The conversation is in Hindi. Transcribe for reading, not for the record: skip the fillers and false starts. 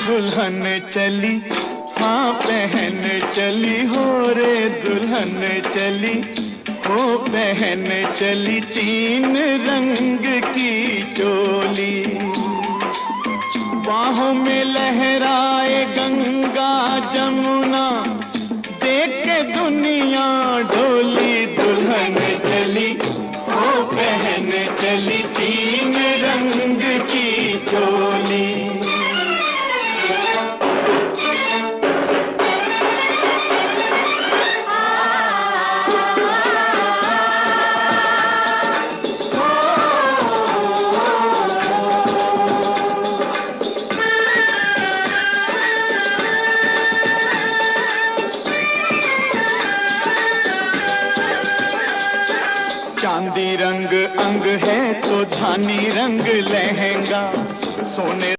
दुल्हन चली, हाँ पहन चली हो रे दुल्हन चली, हो पहन चली 3 रंग की चोली। बाहों में लहराए गंगा जमुना, देख के दुनिया डोली। दुल्हन चली, हो पहन चली 3 रंग की चोली। चांदी रंग अंग है तो धानी रंग लहंगा, सोने